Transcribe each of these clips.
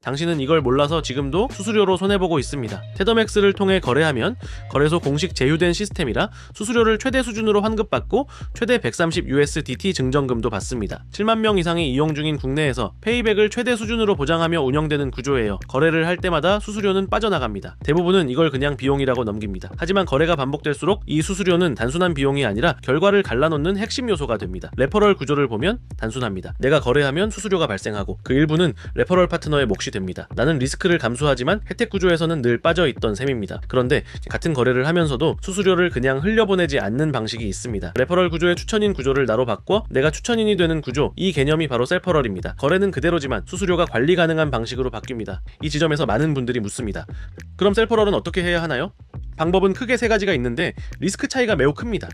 당신은 이걸 몰라서 지금도 수수료로 손해보고 있습니다. 테더맥스를 통해 거래하면 거래소 공식 제휴된 시스템이라 수수료를 최대 수준으로 환급받고 최대 130USDT 증정금도 받습니다. 7만 명 이상이 이용 중인 국내에서 페이백을 최대 수준으로 보장하며 운영되는 구조예요. 거래를 할 때마다 수수료는 빠져나갑니다. 대부분은 이걸 그냥 비용이라고 넘깁니다. 하지만 거래가 반복될수록 이 수수료는 단순한 비용이 아니라 결과를 갈라놓는 핵심 요소가 됩니다. 레퍼럴 구조를 보면 단순합니다. 내가 거래하면 수수료가 발생하고 그 일부는 레퍼럴 파트너의 몫이 됩니다. 나는 리스크를 감수하지만 혜택 구조에서는 늘 빠져있던 셈입니다. 그런데 같은 거래를 하면서도 수수료를 그냥 흘려보내지 않는 방식이 있습니다. 레퍼럴 구조의 추천인 구조를 나로 바꿔 내가 추천인이 되는 구조, 이 개념이 바로 셀퍼럴입니다. 거래는 그대로지만 수수료가 관리 가능한 방식으로 바뀝니다. 이 지점에서 많은 분들이 묻습니다. 그럼 셀퍼럴은 어떻게 해야 하나요? 방법은 크게 세 가지가 있는데 리스크 차이가 매우 큽니다.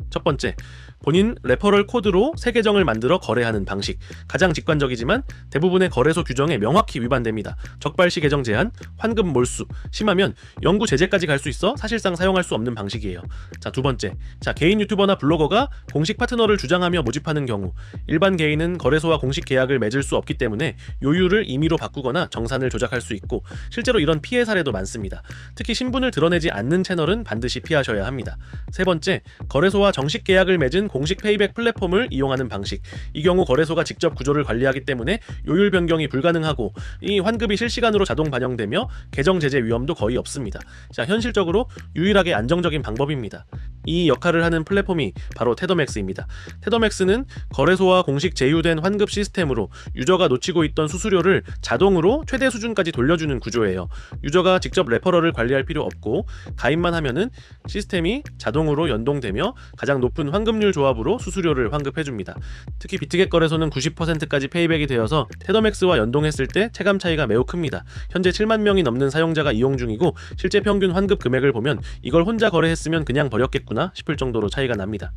첫 번째, 본인 레퍼럴 코드로 새 계정을 만들어 거래하는 방식. 가장 직관적이지만 대부분의 거래소 규정에 명확히 위반됩니다. 적발시 계정 제한, 환급 몰수, 심하면 영구 제재까지 갈 수 있어 사실상 사용할 수 없는 방식이에요. 자, 두 번째, 개인 유튜버나 블로거가 공식 파트너를 주장하며 모집하는 경우, 일반 개인은 거래소와 공식 계약을 맺을 수 없기 때문에 요율을 임의로 바꾸거나 정산을 조작할 수 있고, 실제로 이런 피해 사례도 많습니다. 특히 신분을 드러내지 않는 채널은 반드시 피하셔야 합니다. 세 번째, 거래소와 정식 계약을 맺은 공식 페이백 플랫폼을 이용하는 방식. 이 경우 거래소가 직접 구조를 관리하기 때문에 요율 변경이 불가능하고 이 환급이 실시간으로 자동 반영되며 계정 제재 위험도 거의 없습니다. 자, 현실적으로 유일하게 안정적인 방법입니다. 이 역할을 하는 플랫폼이 바로 테더맥스입니다. 테더맥스는 거래소와 공식 제휴된 환급 시스템으로 유저가 놓치고 있던 수수료를 자동으로 최대 수준까지 돌려주는 구조예요. 유저가 직접 레퍼럴을 관리할 필요 없고 가입만 하면은 시스템이 자동으로 연동되며 가장 높은 환급률 조합으로 수수료를 환급해줍니다. 특히 비트겟 거래소는 90%까지 페이백이 되어서 테더맥스와 연동했을 때 체감 차이가 매우 큽니다. 현재 7만 명이 넘는 사용자가 이용 중이고 실제 평균 환급 금액을 보면 이걸 혼자 거래했으면 그냥 버렸겠구나 싶을 정도로 차이가 납니다.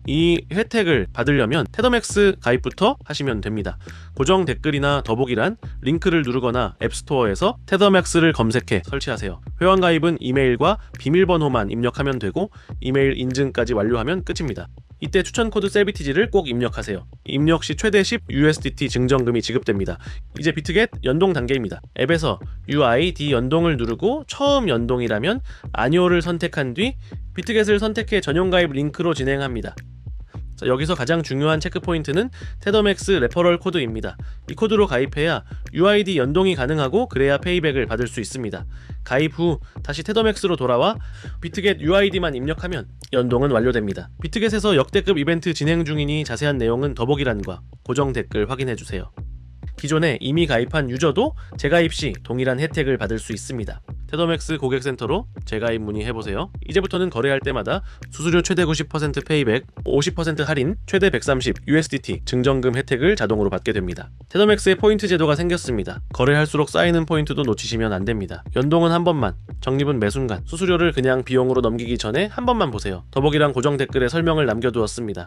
이 혜택을 받으려면 테더맥스 가입부터 하시면 됩니다. 고정 댓글이나 더보기란 링크를 누르거나 앱스토어에서 테더맥스를 검색해 설치하세요. 회원 가입은 이메일과 비밀번호만 입력하면 되고 이메일 인증까지 완료하면 끝입니다. 이때 추천 코드 셀비티지를 꼭 입력하세요. 입력 시 최대 10USDT 증정금이 지급됩니다. 이제 비트겟 연동 단계입니다. 앱에서 UID 연동을 누르고 처음 연동이라면 아니오를 선택한 뒤 비트겟을 선택해 전용 가입 링크로 진행합니다. 자, 여기서 가장 중요한 체크 포인트는 테더맥스 레퍼럴 코드입니다. 이 코드로 가입해야 UID 연동이 가능하고 그래야 페이백을 받을 수 있습니다. 가입 후 다시 테더맥스로 돌아와 비트겟 UID만 입력하면 연동은 완료됩니다. 비트겟에서 역대급 이벤트 진행 중이니 자세한 내용은 더보기란과 고정 댓글 확인해주세요. 기존에 이미 가입한 유저도 재가입 시 동일한 혜택을 받을 수 있습니다. 테더맥스 고객센터로 재가입 문의해보세요. 이제부터는 거래할 때마다 수수료 최대 90% 페이백, 50% 할인, 최대 130USDT 증정금 혜택을 자동으로 받게 됩니다. 테더맥스에 포인트 제도가 생겼습니다. 거래할수록 쌓이는 포인트도 놓치시면 안됩니다. 연동은 한 번만, 적립은 매 순간, 수수료를 그냥 비용으로 넘기기 전에 한 번만 보세요. 더보기란 고정 댓글에 설명을 남겨두었습니다.